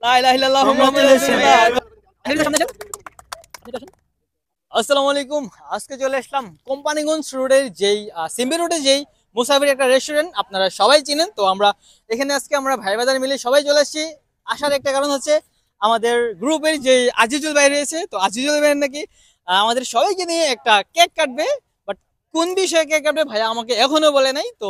লা ইলাহা ইল্লাল্লাহু মুহাম্মাদুর রাসূলুল্লাহ। আসসালামু আলাইকুম। আজকে চলে আসলাম কোম্পানিগঞ্জ রোডের যেই সিম্বি রোডে যেই মুসাফির একটা রেস্টুরেন্ট আপনারা সবাই চিনেন। তো আমরা এখানে আজকে আমরা ভাই বাজার মিলে সবাই চলে আসছি। আসার একটা কারণ হচ্ছে আমাদের গ্রুপের যে আজিজুল ভাই রয়েছে, তো আজিজুল ভাই নাকি আমাদের সবাইকে নিয়ে একটা কেক কাটবে। বাট কোন বিষয়ে কেক কাটবে ভাইয়া আমাকে এখনো বলে নাই। তো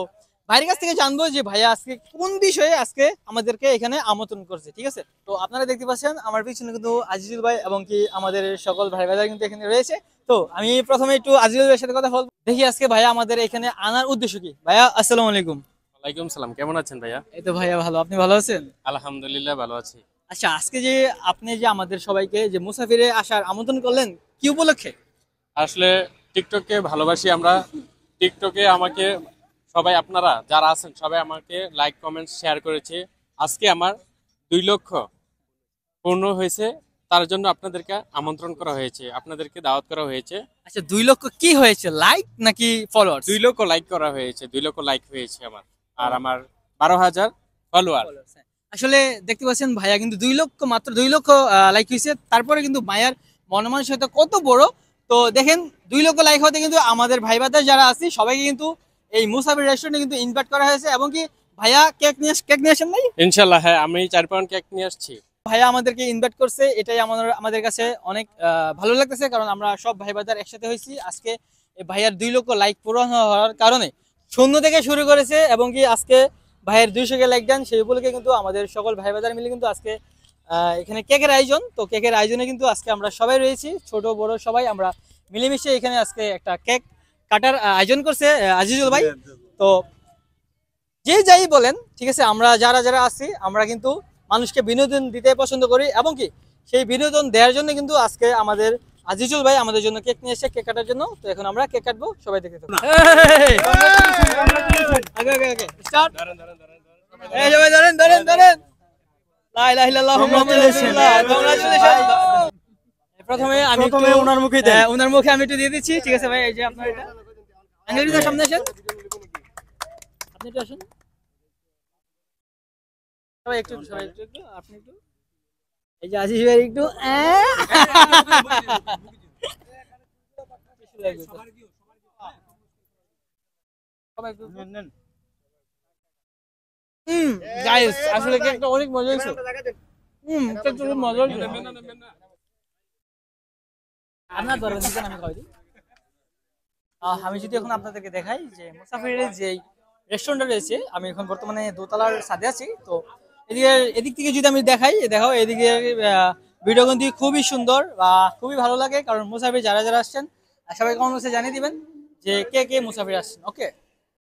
ভাইয়ের কাছ থেকে জানবো যে ভাইয়া আজকে কোন বিষয়ে আজকে আমাদেরকে এখানে আমন্ত্রণ করছে। ঠিক আছে, তো আপনারা দেখতে পাচ্ছেন আমার পিছনে কিন্তু আজিজুল ভাই এবং কি আমাদের সকল ভাই ভাইরা কিন্তু এখানে রয়েছে। তো আমি প্রথমে একটু আজিজুল ভাইয়ের সাথে কথা বলবো, দেখি আজকে ভাইয়া আমাদের এখানে আনার উদ্দেশ্য কি। ভাইয়া আসসালামু আলাইকুম। ওয়ালাইকুম সালাম, কেমন আছেন ভাইয়া? এই তো ভাইয়া ভালো, আপনি ভালো আছেন? আলহামদুলিল্লাহ ভালো আছি। আচ্ছা, আজকে যে আপনি যে আমাদের সবাইকে যে মুসাফিরে আসার আমন্ত্রণ করলেন কি উপলক্ষে? আসলে টিকটকে ভালোবাসি আমরা। টিকটকে আমাকে সবাই, আপনারা যারা আছেন সবাই আমাকে লাইক কমেন্ট শেয়ার করেছে। আজকে আমার 2 লক্ষ পূর্ণ হয়েছে, তার জন্য আপনাদেরকে আমন্ত্রণ করা হয়েছে, আপনাদেরকে দাওয়াত করা হয়েছে। আচ্ছা, 2 লক্ষ কি হয়েছে, লাইক নাকি ফলোয়ার্স? 2 লক্ষ লাইক করা হয়েছে, 2 লক্ষ লাইক হয়েছে আমার। আর আমার 12,000 ফলোয়ার। আসলে দেখতে পাচ্ছেন ভাইয়া কিন্তু 2 লক্ষ, মাত্র 2 লক্ষ লাইক হয়েছে। তারপরে কিন্তু ভাইয়ার মনমানসিকতা কত বড়। তো দেখেন 2 লক্ষ লাইক হতে কিন্তু আমাদের ভাই বাদার যারা আছে সবাইকে কিন্তু এই মুসাফির রেস্টুরেন্টে কিন্তু ইনভাইট করা হয়েছে। এবং কি ভাইয়া কেক নিয়ে আসেন নাই? ইনশাল্লাহ হ্যাঁ, আমি 4 পাউন্ড কেক নিয়ে আসছি। ভাইয়া আমাদেরকে ইনভাইট করছে, এটাই আমাদের কাছে অনেক ভালো লাগতেছে, কারণ আমরা সব ভাই বাদার একসাথে হয়েছি আজকে। এই ভাইয়ার 2 লক্ষ লাইক পূরণ হওয়ার কারণে শূন্য থেকে শুরু করেছে এবং কি আজকে ভাইয়ের 200 কে লাইক দেন, সেই উপলক্ষে কিন্তু আমাদের সকল ভাই বাজার মিলে কিন্তু আজকে এখানে কেকের আয়োজন। তো কেকের আয়োজনে কিন্তু আজকে আমরা সবাই রয়েছি, ছোট বড় সবাই আমরা মিলেমিশে এখানে আজকে একটা কেক কাটার আয়োজন করছে আজিজুল ভাই। তো যে যাই বলেন, ঠিক আছে, আমরা যারা যারা আছি আমরা কিন্তু মানুষকে বিনোদন দিতে পছন্দ করি এবং কি সেই বিনোদন দেওয়ার জন্য কিন্তু আজকে আমাদের আজিজুল ভাই আমাদের জন্য কেক নিয়ে এসেছে কেক কাটার জন্য। তো এখন আমরা কেক কাটবো, সবাই দেখতে থাকুন। আগে আগে আগে স্টার্ট। এই সবাই ধরেন ধরেন ধরেন। লা ইলাহা ইল্লাল্লাহু মুহাম্মাদুর রাসূলুল্লাহ। কংগ্রাচুলেশন। প্রথমে ওনার মুখে দেন, ওনার মুখে আমি একটু দিয়ে দিচ্ছি। ঠিক আছে ভাই, এই যে আপনার এটা আঙ্গুলিটার সামনে আসেন, আপনি একটু আসেন সবাই একটু, সবাই একটু একটু, আপনি একটু, এই যে আজিজ ভাই একটু গাইস আসলে কেকটা অনেক মজা হয়েছে। কেকটা খুব মজা হয়েছে। আপনার ধরবেন দিবেন, আমি খাওয়াই দিই। আমি যদি এখন আপনাদেরকে দেখাই যে মুসাফিরের যে রেস্টুরেন্টটা রয়েছে, আমি এখন বর্তমানে দোতলার ছাদে আছি। তো এদিক থেকে যদি আমি দেখাই, দেখাও এদিকে ভিডিও কিন্তু খুবই সুন্দর বা খুবই ভালো লাগে, কারণ মুসাফির যারা যারা আসছেন সবাই কমেন্ট বক্সে জানিয়ে দিবেন যে কে কে মুসাফির আসছেন। ওকে।